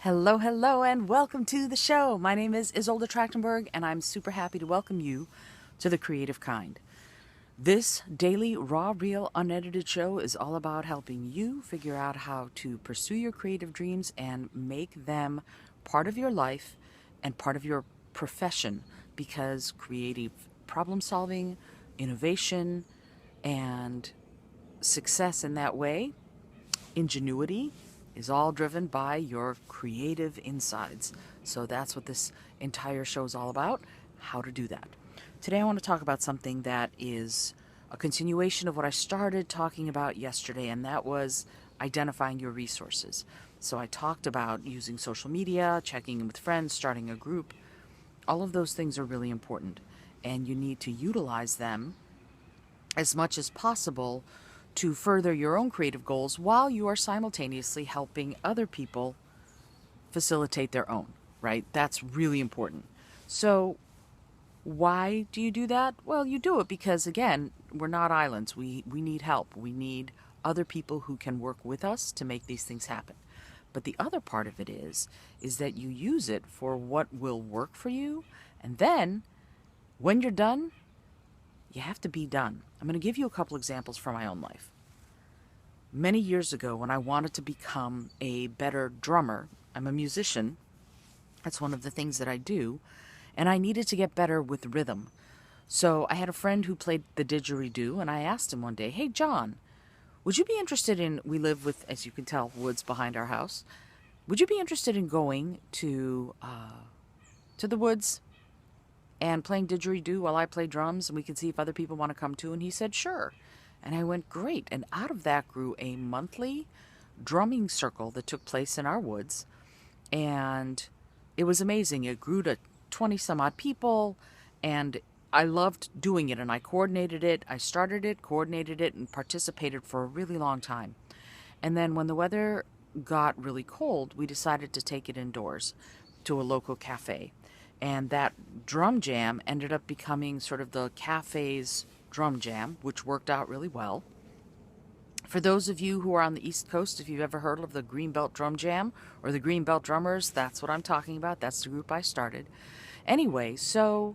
Hello, hello, and welcome to the show. My name is Isolde Trachtenberg, and I'm super happy to welcome you to The Creative Kind. This daily, raw, real, unedited show is all about helping you figure out how to pursue your creative dreams and make them part of your life and part of your profession, because creative problem solving, innovation, and success in that way, ingenuity, is all driven by your creative insides. So that's what this entire show is all about, how to do that. Today I want to talk about something that is a continuation of what I started talking about yesterday, and that was identifying your resources. So I talked about using social media, checking in with friends, starting a group. All of those things are really important, and you need to utilize them as much as possible to further your own creative goals while you are simultaneously helping other people facilitate their own, right? That's really important. So, why do you do that? Well, you do it because, again, we're not islands. We need help. We need other people who can work with us to make these things happen. But the other part of it is that you use it for what will work for you. And then, when you're done, you have to be done. I'm going to give you a couple examples from my own life. Many years ago, when I wanted to become a better drummer, I'm a musician. That's one of the things that I do. And I needed to get better with rhythm. So I had a friend who played the didgeridoo, and I asked him one day, "Hey, John, would you be interested in," we live with, as you can tell, woods behind our house. "Would you be interested in going to the woods and playing didgeridoo while I play drums, and we can see if other people want to come too?" And he said, "Sure." And I went, "Great." And out of that grew a monthly drumming circle that took place in our woods. And it was amazing. It grew to 20 some odd people. And I loved doing it. And I coordinated it. I started it, coordinated it, and participated for a really long time. And then when the weather got really cold, we decided to take it indoors to a local cafe. And that drum jam ended up becoming sort of the cafe's drum jam, which worked out really well. For those of you who are on the East Coast, if you've ever heard of the Greenbelt Drum Jam or the Greenbelt Drummers, that's what I'm talking about. That's the group I started. Anyway, so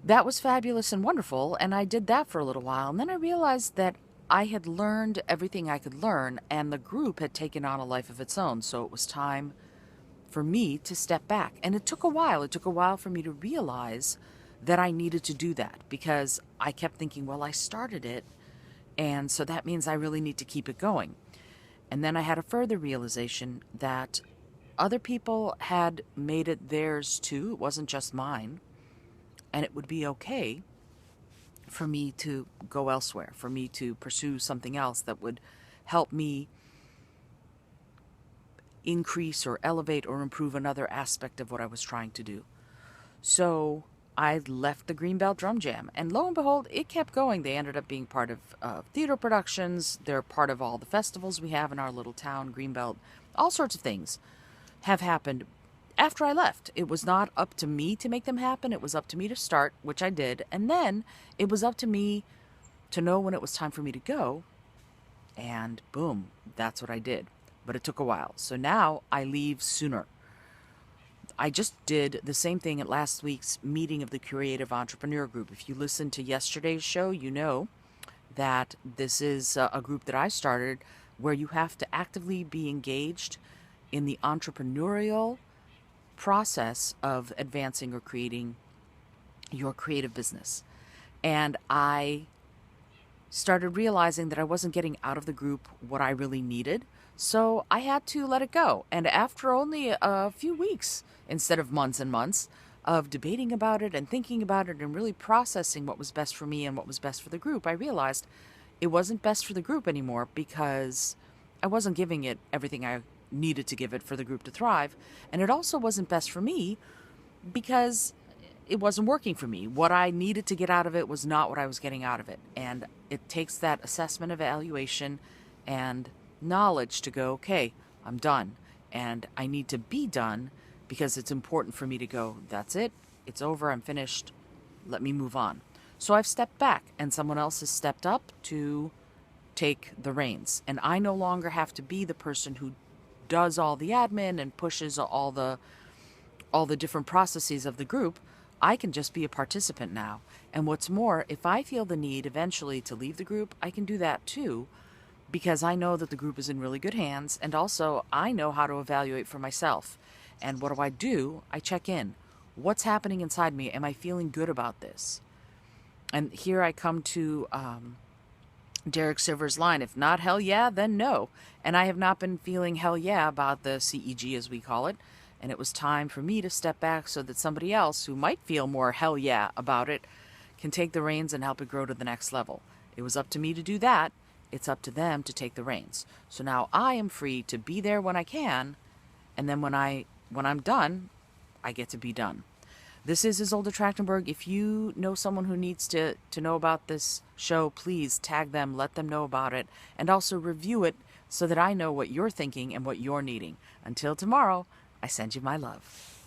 that was fabulous and wonderful, and I did that for a little while. And then I realized that I had learned everything I could learn, and the group had taken on a life of its own. So it was time for me to step back. And it took a while. It took a while for me to realize that I needed to do that, because I kept thinking, well, I started it, and so that means I really need to keep it going. And then I had a further realization that other people had made it theirs too. It wasn't just mine. And it would be okay for me to go elsewhere, for me to pursue something else that would help me increase or elevate or improve another aspect of what I was trying to do. So I left the Greenbelt Drum Jam, and lo and behold, it kept going. They ended up being part of theater productions. They're part of all the festivals we have in our little town, Greenbelt. All sorts of things have happened after I left. It was not up to me to make them happen. It was up to me to start, which I did. And then it was up to me to know when it was time for me to go. And boom, that's what I did. But it took a while. So now I leave sooner. I just did the same thing at last week's meeting of the Creative Entrepreneur Group. If you listened to yesterday's show, you know that this is a group that I started where you have to actively be engaged in the entrepreneurial process of advancing or creating your creative business. And I started realizing that I wasn't getting out of the group what I really needed. So I had to let it go. And after only a few weeks, instead of months and months, of debating about it and thinking about it and really processing what was best for me and what was best for the group, I realized it wasn't best for the group anymore, because I wasn't giving it everything I needed to give it for the group to thrive. And it also wasn't best for me because it wasn't working for me. What I needed to get out of it was not what I was getting out of it. And it takes that assessment, evaluation, and knowledge to go, okay, I'm done. And I need to be done because it's important for me to go, that's it, it's over, I'm finished, let me move on. So I've stepped back, and someone else has stepped up to take the reins. And I no longer have to be the person who does all the admin and pushes all the different processes of the group. I can just be a participant now. And what's more, if I feel the need eventually to leave the group, I can do that too, because I know that the group is in really good hands, and also I know how to evaluate for myself. And what do? I check in. What's happening inside me? Am I feeling good about this? And here I come to Derek Sivers' line, if not hell yeah, then no. And I have not been feeling hell yeah about the CEG, as we call it. And it was time for me to step back so that somebody else who might feel more hell yeah about it can take the reins and help it grow to the next level. It was up to me to do that. It's up to them to take the reins. So now I am free to be there when I can, and then when I'm done, I get to be done. This is Isolde Trachtenberg. If you know someone who needs to know about this show, please tag them, let them know about it, and also review it so that I know what you're thinking and what you're needing. Until tomorrow, I send you my love.